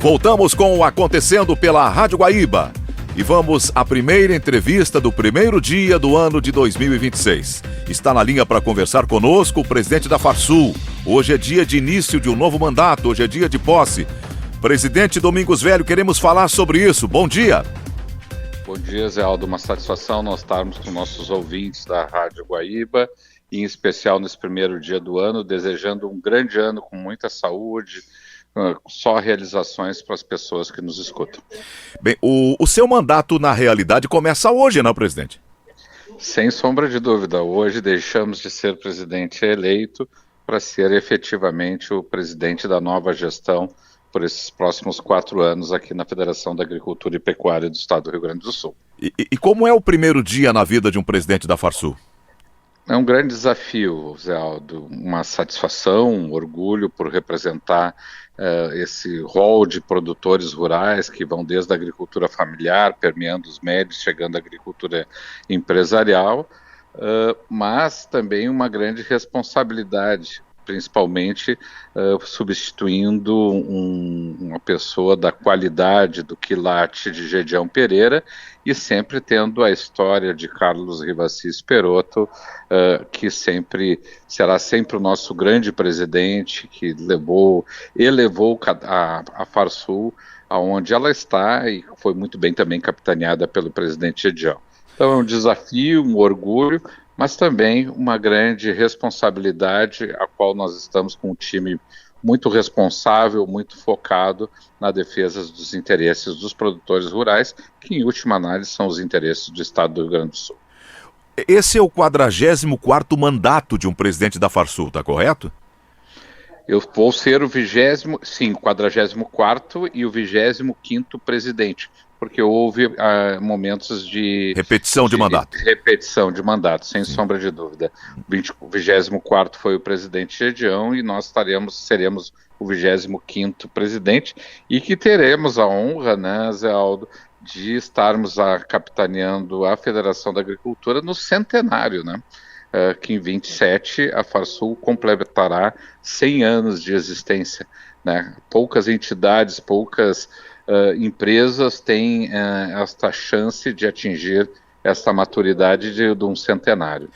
Voltamos com o Acontecendo pela Rádio Guaíba. E vamos à primeira entrevista do primeiro dia do ano de 2026. Está na linha para conversar conosco o presidente da Farsul. Hoje é dia de início de um novo mandato, hoje é dia de posse. Presidente Domingos Velho, queremos falar sobre isso. Bom dia. Bom dia, Zé Aldo. Uma satisfação nós estarmos com nossos ouvintes da Rádio Guaíba, e em especial nesse primeiro dia do ano, desejando um grande ano com muita saúde, só realizações para as pessoas que nos escutam. Bem, o seu mandato, na realidade, começa hoje, não, presidente? Sem sombra de dúvida. Hoje deixamos de ser presidente eleito para ser efetivamente o presidente da nova gestão por esses próximos 4 anos aqui na Federação da Agricultura e Pecuária do Estado do Rio Grande do Sul. E como é o primeiro dia na vida de um presidente da Farsul? É um grande desafio, Zé Aldo, uma satisfação, um orgulho por representar esse rol de produtores rurais que vão desde a agricultura familiar, permeando os médios, chegando à agricultura empresarial, mas também uma grande responsabilidade, principalmente substituindo uma pessoa da qualidade do quilate de Gedião Pereira e sempre tendo a história de Carlos Rivassis Perotto, que será sempre o nosso grande presidente, que elevou a Farsul aonde ela está e foi muito bem também capitaneada pelo presidente Gedião. Então é um desafio, um orgulho, mas também uma grande responsabilidade, a qual nós estamos com um time muito responsável, muito focado na defesa dos interesses dos produtores rurais, que em última análise são os interesses do Estado do Rio Grande do Sul. Esse é o 44º mandato de um presidente da Farsul, está correto? Eu vou ser o 44º e o 25º presidente, porque houve momentos de repetição de mandato. Repetição de mandato, sem sombra de dúvida. O 24º foi o presidente Gedião e nós seremos o 25º presidente e que teremos a honra, né, Zé Aldo, de estarmos capitaneando a Federação da Agricultura no centenário, né? Que em 27 a Farsul completará 100 anos de existência, né? Poucas entidades, poucas empresas têm esta chance de atingir esta maturidade de um centenário.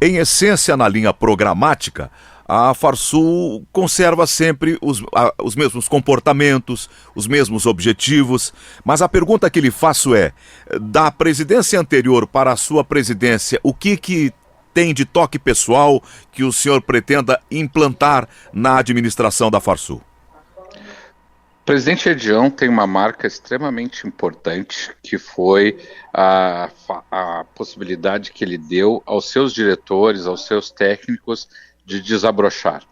Em essência, na linha programática, a Farsul conserva sempre os mesmos comportamentos, os mesmos objetivos, mas a pergunta que lhe faço é, da presidência anterior para a sua presidência, o que tem de toque pessoal que o senhor pretenda implantar na administração da Farsul? O presidente Gedião tem uma marca extremamente importante, que foi a possibilidade que ele deu aos seus diretores, aos seus técnicos, de desabrochar.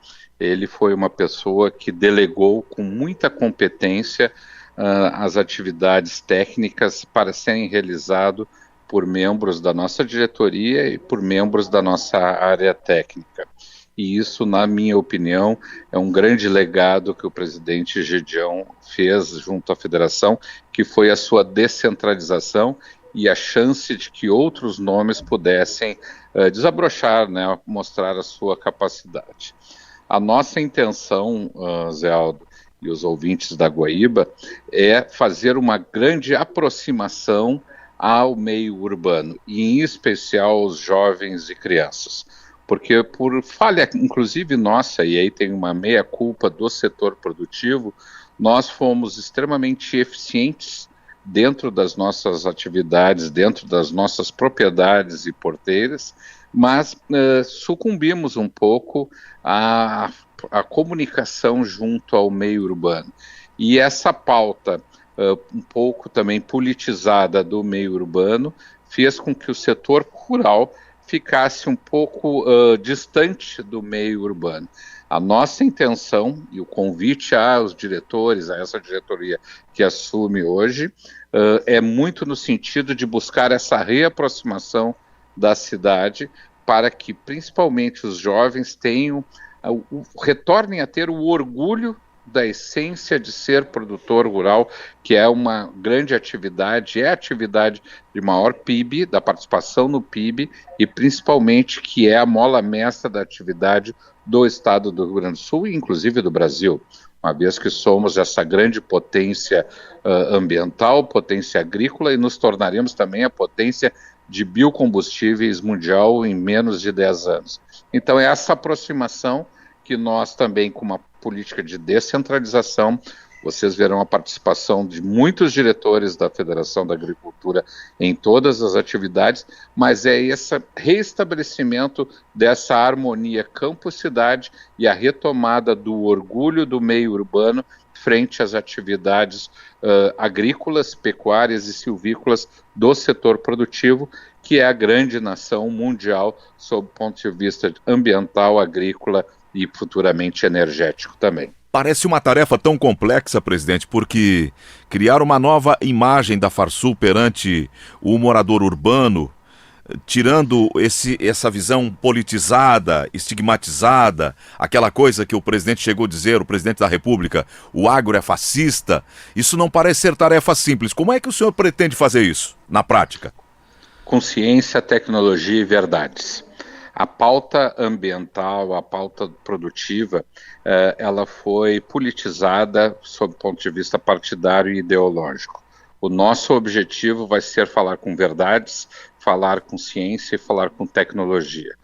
Ele foi uma pessoa que delegou com muita competência as atividades técnicas para serem realizadas por membros da nossa diretoria e por membros da nossa área técnica. E isso, na minha opinião, é um grande legado que o presidente Gedião fez junto à federação, que foi a sua descentralização e a chance de que outros nomes pudessem desabrochar, né, mostrar a sua capacidade. A nossa intenção, Zé Aldo, e os ouvintes da Guaíba, é fazer uma grande aproximação ao meio urbano, e em especial aos jovens e crianças. Porque por falha, inclusive nossa, e aí tem uma meia-culpa do setor produtivo, nós fomos extremamente eficientes dentro das nossas atividades, dentro das nossas propriedades e porteiras, mas sucumbimos um pouco à comunicação junto ao meio urbano. E essa pauta um pouco também politizada do meio urbano fez com que o setor rural ficasse um pouco distante do meio urbano. A nossa intenção e o convite aos diretores, a essa diretoria que assume hoje, é muito no sentido de buscar essa reaproximação da cidade para que principalmente os jovens retornem a ter o orgulho da essência de ser produtor rural, que é uma grande atividade, é a atividade de maior PIB, da participação no PIB, e principalmente que é a mola mestra da atividade do estado do Rio Grande do Sul e inclusive do Brasil, uma vez que somos essa grande potência ambiental, potência agrícola e nos tornaremos também a potência de biocombustíveis mundial em menos de 10 anos. Então é essa aproximação que nós também, com uma política de descentralização, vocês verão a participação de muitos diretores da Federação da Agricultura em todas as atividades, mas é esse reestabelecimento dessa harmonia campo-cidade e a retomada do orgulho do meio urbano frente às atividades agrícolas, pecuárias e silvícolas do setor produtivo, que é a grande nação mundial sob o ponto de vista ambiental, agrícola e futuramente energético também. Parece uma tarefa tão complexa, presidente, porque criar uma nova imagem da Farsul perante o morador urbano, tirando essa visão politizada, estigmatizada, aquela coisa que o presidente chegou a dizer, o presidente da República, o agro é fascista, isso não parece ser tarefa simples. Como é que o senhor pretende fazer isso, na prática? Com ciência, tecnologia e verdades. A pauta ambiental, a pauta produtiva, ela foi politizada sob o ponto de vista partidário e ideológico. O nosso objetivo vai ser falar com verdades, falar com ciência e falar com tecnologia.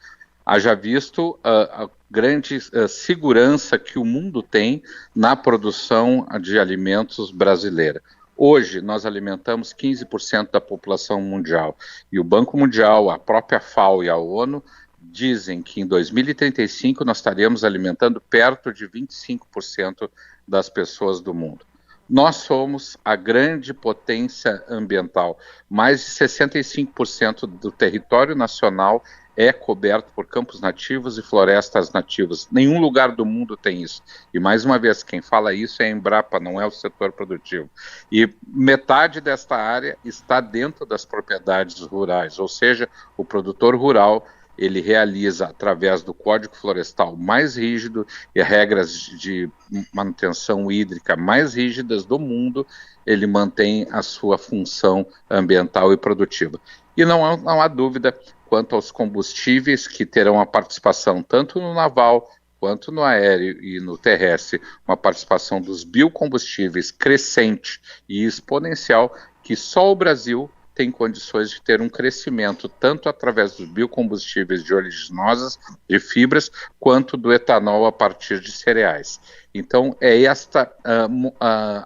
Haja visto a grande segurança que o mundo tem na produção de alimentos brasileira. Hoje, nós alimentamos 15% da população mundial. E o Banco Mundial, a própria FAO e a ONU dizem que em 2035 nós estaremos alimentando perto de 25% das pessoas do mundo. Nós somos a grande potência ambiental. Mais de 65% do território nacional é coberto por campos nativos e florestas nativas. Nenhum lugar do mundo tem isso. E mais uma vez, quem fala isso é a Embrapa, não é o setor produtivo. E metade desta área está dentro das propriedades rurais, ou seja, o produtor rural ele realiza, através do Código Florestal mais rígido e regras de manutenção hídrica mais rígidas do mundo, ele mantém a sua função ambiental e produtiva. E não há dúvida quanto aos combustíveis que terão a participação tanto no naval quanto no aéreo e no terrestre, uma participação dos biocombustíveis crescente e exponencial que só o Brasil tem condições de ter um crescimento tanto através dos biocombustíveis de oleaginosas, de fibras, quanto do etanol a partir de cereais. Então, é esta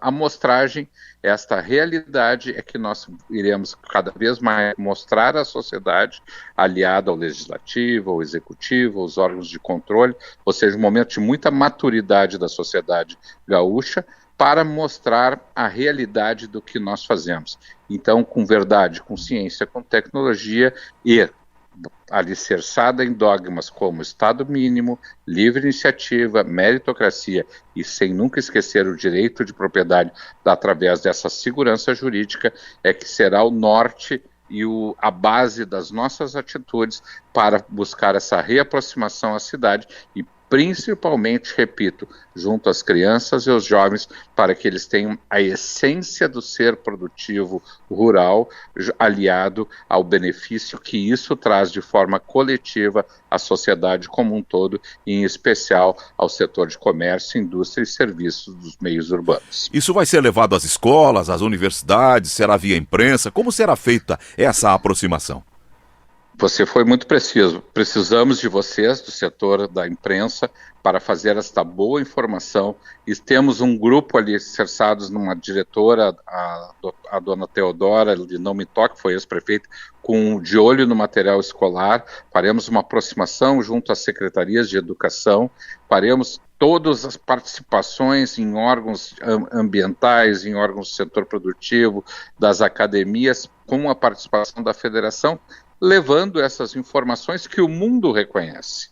amostragem, esta realidade é que nós iremos cada vez mais mostrar à sociedade, aliada ao legislativo, ao executivo, aos órgãos de controle, ou seja, um momento de muita maturidade da sociedade gaúcha, para mostrar a realidade do que nós fazemos. Então, com verdade, com ciência, com tecnologia e alicerçada em dogmas como Estado mínimo, livre iniciativa, meritocracia e sem nunca esquecer o direito de propriedade através dessa segurança jurídica, é que será o norte e a base das nossas atitudes para buscar essa reaproximação à cidade e principalmente, repito, junto às crianças e aos jovens, para que eles tenham a essência do ser produtivo rural, aliado ao benefício que isso traz de forma coletiva à sociedade como um todo, e em especial ao setor de comércio, indústria e serviços dos meios urbanos. Isso vai ser levado às escolas, às universidades, será via imprensa? Como será feita essa aproximação? Você foi muito preciso. Precisamos de vocês, do setor da imprensa, para fazer esta boa informação. E temos um grupo ali cercados numa diretora, a dona Teodora, de Não Me Toque, foi ex-prefeita, de olho no material escolar. Faremos uma aproximação junto às secretarias de educação, faremos todas as participações em órgãos ambientais, em órgãos do setor produtivo, das academias, com a participação da federação, levando essas informações que o mundo reconhece.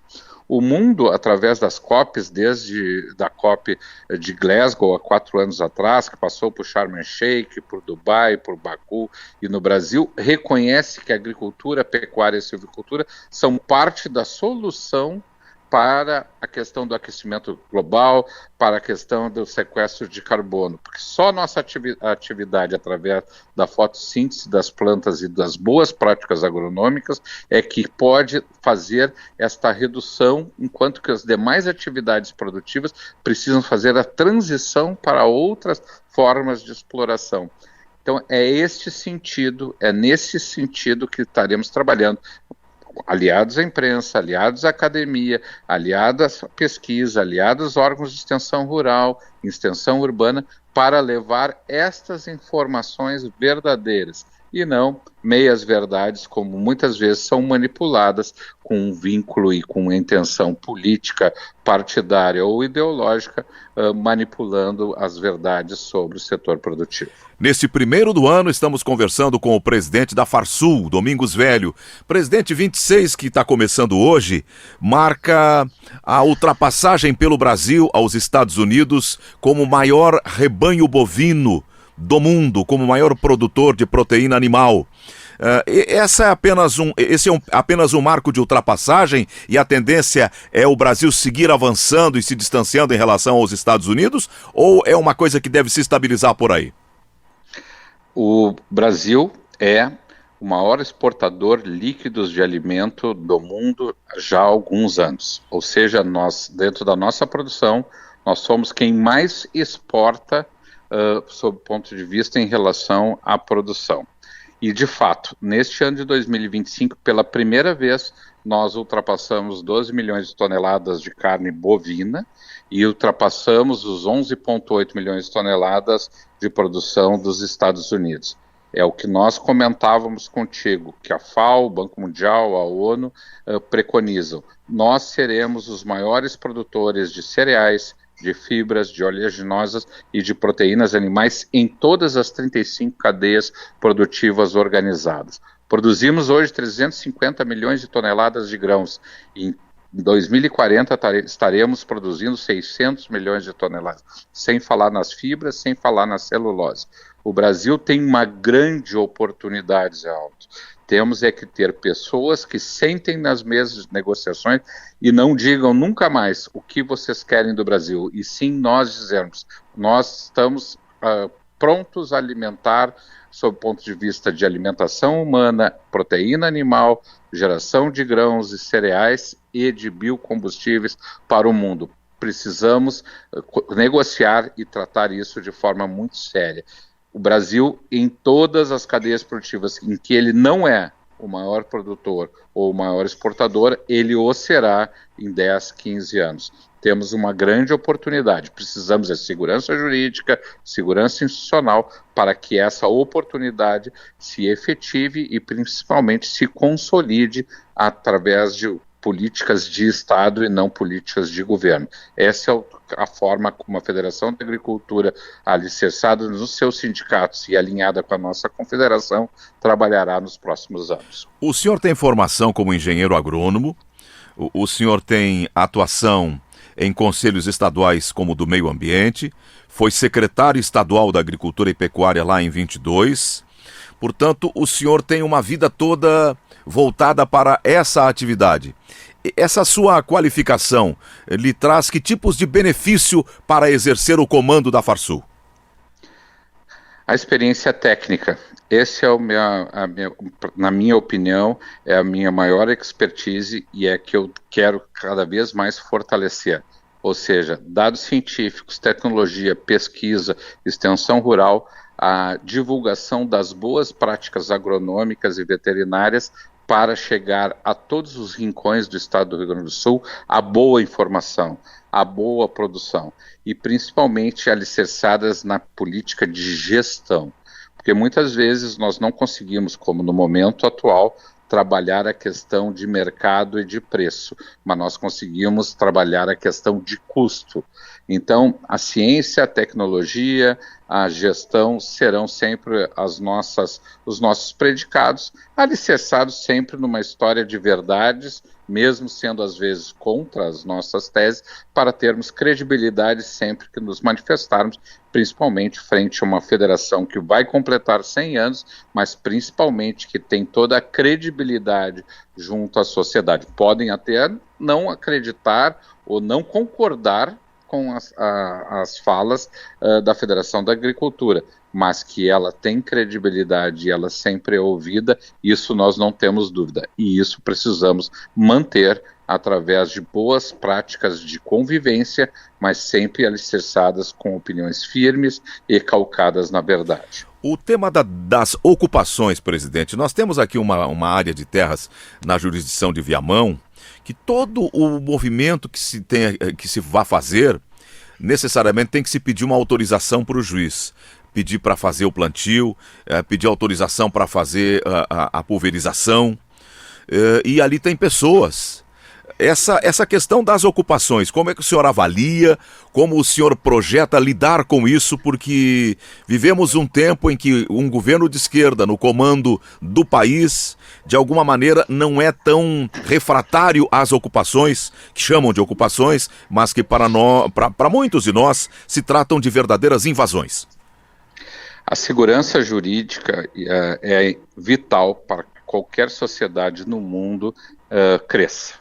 O mundo, através das COPs, desde da COP de Glasgow há 4 anos atrás, que passou por Sharm el-Sheikh, por Dubai, por Baku e no Brasil, reconhece que a agricultura, a pecuária e a silvicultura são parte da solução para a questão do aquecimento global, para a questão do sequestro de carbono, porque só nossa atividade através da fotossíntese das plantas e das boas práticas agronômicas é que pode fazer esta redução, enquanto que as demais atividades produtivas precisam fazer a transição para outras formas de exploração. Então, é nesse sentido que estaremos trabalhando, aliados à imprensa, aliados à academia, aliados à pesquisa, aliados a órgãos de extensão rural, extensão urbana, para levar estas informações verdadeiras e não meias verdades, como muitas vezes são manipuladas com um vínculo e com intenção política, partidária ou ideológica, manipulando as verdades sobre o setor produtivo. Neste primeiro do ano, estamos conversando com o presidente da Farsul, Domingos Velho. Presidente, 26, que está começando hoje, marca a ultrapassagem pelo Brasil aos Estados Unidos como o maior rebanho bovino do mundo, como o maior produtor de proteína animal. Esse é apenas um marco de ultrapassagem e a tendência é o Brasil seguir avançando e se distanciando em relação aos Estados Unidos, ou é uma coisa que deve se estabilizar por aí? O Brasil é o maior exportador líquidos de alimento do mundo já há alguns anos. Ou seja, nós, dentro da nossa produção, nós somos quem mais exporta sob o ponto de vista em relação à produção. E, de fato, neste ano de 2025, pela primeira vez, nós ultrapassamos 12 milhões de toneladas de carne bovina e ultrapassamos os 11,8 milhões de toneladas de produção dos Estados Unidos. É o que nós comentávamos contigo, que a FAO, o Banco Mundial, a ONU preconizam. Nós seremos os maiores produtores de cereais, de fibras, de oleaginosas e de proteínas animais em todas as 35 cadeias produtivas organizadas. Produzimos hoje 350 milhões de toneladas de grãos. Em 2040 estaremos produzindo 600 milhões de toneladas, sem falar nas fibras, sem falar na celulose. O Brasil tem uma grande oportunidade, Zé Alto. Temos é que ter pessoas que sentem nas mesas de negociações e não digam nunca mais o que vocês querem do Brasil, e sim nós dizermos, nós estamos prontos a alimentar, sob o ponto de vista de alimentação humana, proteína animal, geração de grãos e cereais e de biocombustíveis para o mundo. Precisamos negociar e tratar isso de forma muito séria. O Brasil, em todas as cadeias produtivas em que ele não é o maior produtor ou o maior exportador, ele o será em 10, 15 anos. Temos uma grande oportunidade. Precisamos de segurança jurídica, segurança institucional, para que essa oportunidade se efetive e principalmente se consolide através de políticas de Estado e não políticas de governo. Essa é a forma como a Federação da Agricultura, alicerçada nos seus sindicatos e alinhada com a nossa confederação, trabalhará nos próximos anos. O senhor tem formação como engenheiro agrônomo, o senhor tem atuação em conselhos estaduais como o do Meio Ambiente, foi secretário estadual da Agricultura e Pecuária lá em 22, portanto, o senhor tem uma vida toda voltada para essa atividade. Essa sua qualificação lhe traz que tipos de benefício para exercer o comando da Farsul? A experiência técnica. Esse é na minha opinião, é a minha maior expertise e é que eu quero cada vez mais fortalecer. Ou seja, dados científicos, tecnologia, pesquisa, extensão rural, a divulgação das boas práticas agronômicas e veterinárias para chegar a todos os rincões do estado do Rio Grande do Sul a boa informação, a boa produção e principalmente alicerçadas na política de gestão, porque muitas vezes nós não conseguimos, como no momento atual, trabalhar a questão de mercado e de preço, mas nós conseguimos trabalhar a questão de custo. Então, a ciência, a tecnologia, a gestão serão sempre os nossos predicados, alicerçados sempre numa história de verdades, mesmo sendo às vezes contra as nossas teses, para termos credibilidade sempre que nos manifestarmos, principalmente frente a uma federação que vai completar 100 anos, mas principalmente que tem toda a credibilidade junto à sociedade. Podem até não acreditar ou não concordar com as falas da Federação da Agricultura, mas que ela tem credibilidade e ela sempre é ouvida, isso nós não temos dúvida. E isso precisamos manter através de boas práticas de convivência, mas sempre alicerçadas com opiniões firmes e calcadas na verdade. O tema das ocupações, presidente, nós temos aqui uma área de terras na jurisdição de Viamão, que todo o movimento que se vá fazer, necessariamente tem que se pedir uma autorização para o juiz. Pedir para fazer o plantio, pedir autorização para fazer a pulverização, e ali tem pessoas. Essa questão das ocupações, como é que o senhor avalia, como o senhor projeta lidar com isso, porque vivemos um tempo em que um governo de esquerda no comando do país, de alguma maneira, não é tão refratário às ocupações, que chamam de ocupações, mas que para muitos de nós se tratam de verdadeiras invasões. A segurança jurídica é vital para que qualquer sociedade no mundo cresça.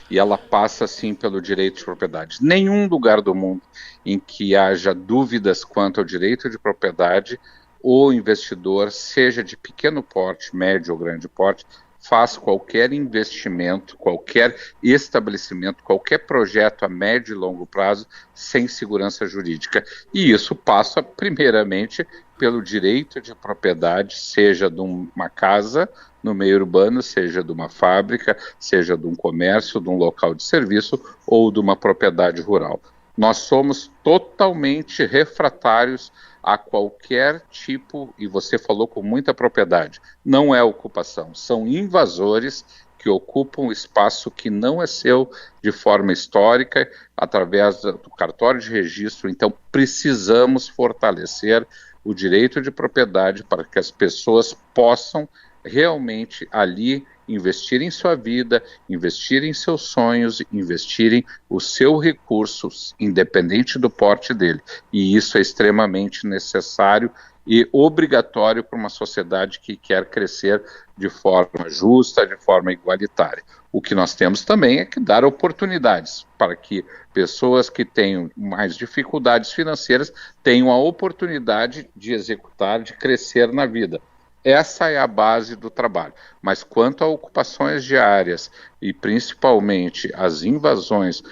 E ela passa, sim, pelo direito de propriedade. Nenhum lugar do mundo em que haja dúvidas quanto ao direito de propriedade, o investidor, seja de pequeno porte, médio ou grande porte, faz qualquer investimento, qualquer estabelecimento, qualquer projeto a médio e longo prazo sem segurança jurídica. E isso passa, primeiramente, pelo direito de propriedade, seja de uma casa no meio urbano, seja de uma fábrica, seja de um comércio, de um local de serviço ou de uma propriedade rural. Nós somos totalmente refratários a qualquer tipo, e você falou com muita propriedade, não é ocupação, são invasores que ocupam espaço que não é seu de forma histórica, através do cartório de registro. Então precisamos fortalecer o direito de propriedade para que as pessoas possam realmente ali investir em sua vida, investir em seus sonhos, investirem os seus recursos, independente do porte dele. E isso é extremamente necessário e obrigatório para uma sociedade que quer crescer de forma justa, de forma igualitária. O que nós temos também é que dar oportunidades para que pessoas que tenham mais dificuldades financeiras tenham a oportunidade de executar, de crescer na vida. Essa é a base do trabalho. Mas quanto a ocupações diárias e principalmente as invasões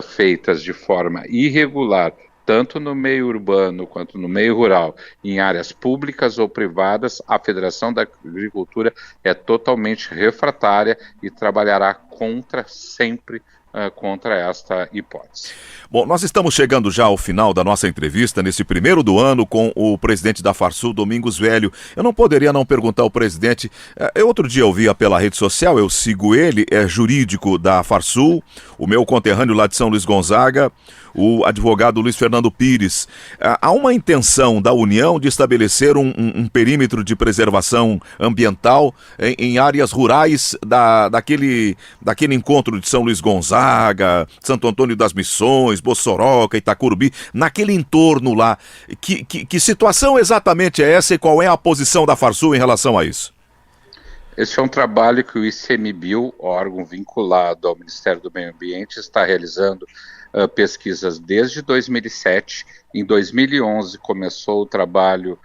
feitas de forma irregular, tanto no meio urbano quanto no meio rural, em áreas públicas ou privadas, a Federação da Agricultura é totalmente refratária e trabalhará sempre contra esta hipótese. Bom, nós estamos chegando já ao final da nossa entrevista, nesse primeiro do ano, com o presidente da Farsul, Domingos Velho. Eu não poderia não perguntar ao presidente, outro dia eu via pela rede social, eu sigo ele, é jurídico da Farsul, o meu conterrâneo lá de São Luís Gonzaga, o advogado Luiz Fernando Pires. Há uma intenção da União de estabelecer um perímetro de preservação ambiental em áreas rurais daquele encontro de São Luís Gonzaga, Santo Antônio das Missões, Bossoroca, Itacurubi, naquele entorno lá. Que situação exatamente é essa e qual é a posição da Farsul em relação a isso? Esse é um trabalho que o ICMBio, órgão vinculado ao Ministério do Meio Ambiente, está realizando pesquisas desde 2007. Em 2011 começou o trabalho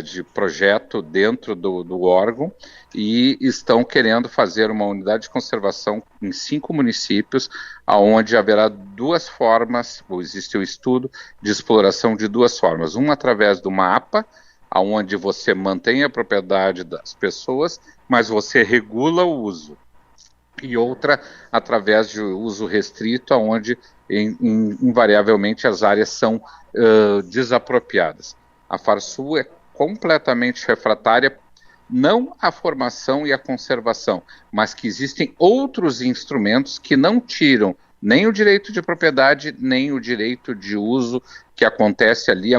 de projeto dentro do órgão e estão querendo fazer uma unidade de conservação em 5 municípios, onde haverá 2 formas, existe um estudo de exploração de 2 formas, uma através do mapa, onde você mantém a propriedade das pessoas, mas você regula o uso, e outra através de uso restrito, onde invariavelmente as áreas são desapropriadas. A Farsul é completamente refratária, não à formação e à conservação, mas que existem outros instrumentos que não tiram nem o direito de propriedade, nem o direito de uso que acontece ali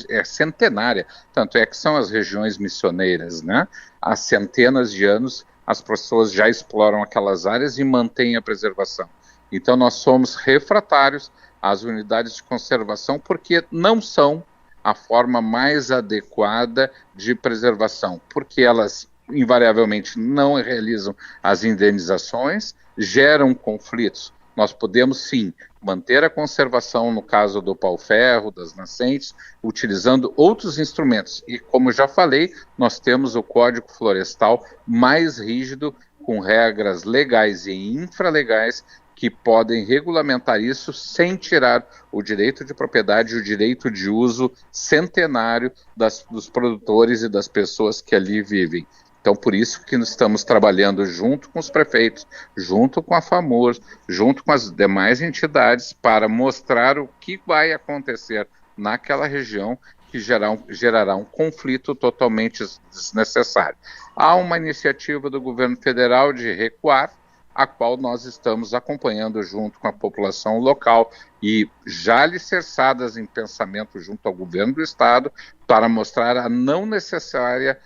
é centenária. Tanto é que são as regiões missioneiras, né? Há centenas de anos as pessoas já exploram aquelas áreas e mantêm a preservação. Então nós somos refratários às unidades de conservação porque não são a forma mais adequada de preservação, porque elas invariavelmente não realizam as indenizações, geram conflitos nós podemos sim manter a conservação no caso do pau-ferro, das nascentes, utilizando outros instrumentos. E como já falei, nós temos o Código Florestal mais rígido, com regras legais e infralegais que podem regulamentar isso sem tirar o direito de propriedade e o direito de uso centenário dos produtores e das pessoas que ali vivem. Então, por isso que nós estamos trabalhando junto com os prefeitos, junto com a FAMUR, junto com as demais entidades, para mostrar o que vai acontecer naquela região que gerará um conflito totalmente desnecessário. Há uma iniciativa do governo federal de recuar, a qual nós estamos acompanhando junto com a população local e já alicerçadas em pensamento junto ao governo do estado para mostrar a não necessária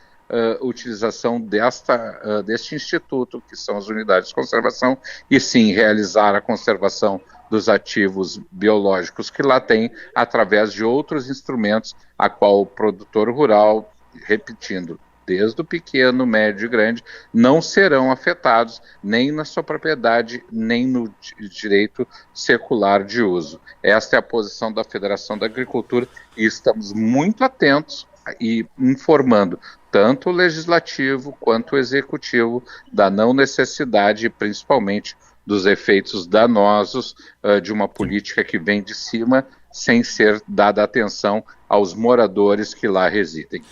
utilização deste instituto, que são as unidades de conservação, e sim realizar a conservação dos ativos biológicos que lá tem, através de outros instrumentos, a qual o produtor rural, repetindo, desde o pequeno, médio e grande, não serão afetados nem na sua propriedade, nem no direito secular de uso. Esta é a posição da Federação da Agricultura e estamos muito atentos e informando tanto o legislativo quanto o executivo da não necessidade, principalmente dos efeitos danosos de uma política que vem de cima, sem ser dada atenção aos moradores que lá residem.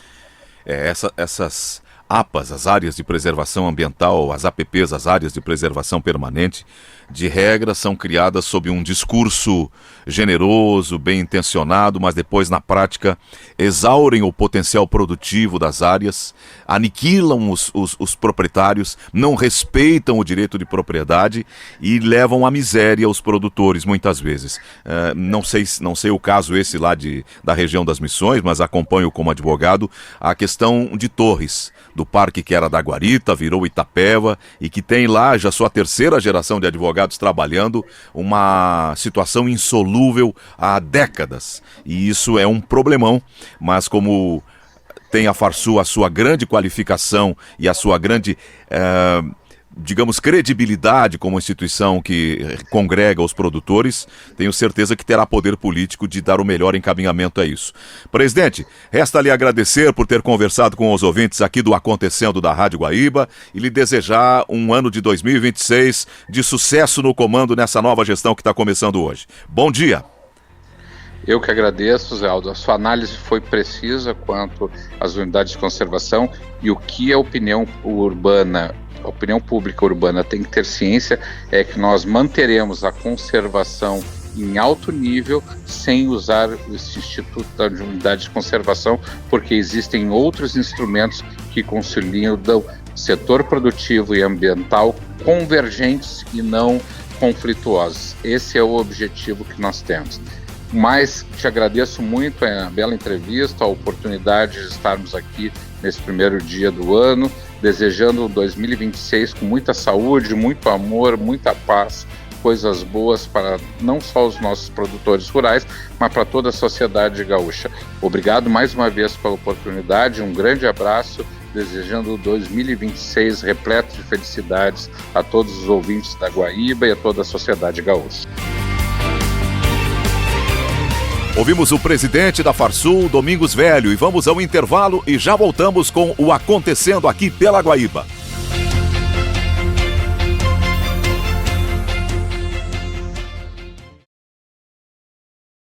Essas APAs, as áreas de preservação ambiental, as APPs, as áreas de preservação permanente, de regra são criadas sob um discurso generoso, bem intencionado, mas depois na prática exaurem o potencial produtivo das áreas, aniquilam os proprietários, não respeitam o direito de propriedade e levam à miséria os produtores muitas vezes. Não sei o caso esse lá da região das Missões, mas acompanho como advogado a questão de Torres, do parque que era da Guarita, virou Itapeva e que tem lá já sua terceira geração de advogados trabalhando, uma situação insolúvel há décadas. E isso é um problemão, mas como tem a Farsul a sua grande qualificação e a sua grande, digamos, credibilidade como instituição que congrega os produtores, tenho certeza que terá poder político de dar o melhor encaminhamento a isso. Presidente, resta lhe agradecer por ter conversado com os ouvintes aqui do Acontecendo da Rádio Guaíba e lhe desejar um ano de 2026 de sucesso no comando nessa nova gestão que está começando hoje. Bom dia! Eu que agradeço, Zé Aldo. A sua análise foi precisa quanto às unidades de conservação e o que a opinião pública urbana tem que ter ciência é que nós manteremos a conservação em alto nível sem usar esse Instituto da Unidade de Conservação, porque existem outros instrumentos que conciliam o setor produtivo e ambiental convergentes e não conflituosos. Esse é o objetivo que nós temos. Mas te agradeço muito a bela entrevista, a oportunidade de estarmos aqui nesse primeiro dia do ano, desejando 2026 com muita saúde, muito amor, muita paz, coisas boas para não só os nossos produtores rurais, mas para toda a sociedade gaúcha. Obrigado mais uma vez pela oportunidade, um grande abraço, desejando 2026 repleto de felicidades a todos os ouvintes da Guaíba e a toda a sociedade gaúcha. Ouvimos o presidente da Farsul, Domingos Velho, e vamos ao intervalo e já voltamos com o Acontecendo aqui pela Guaíba.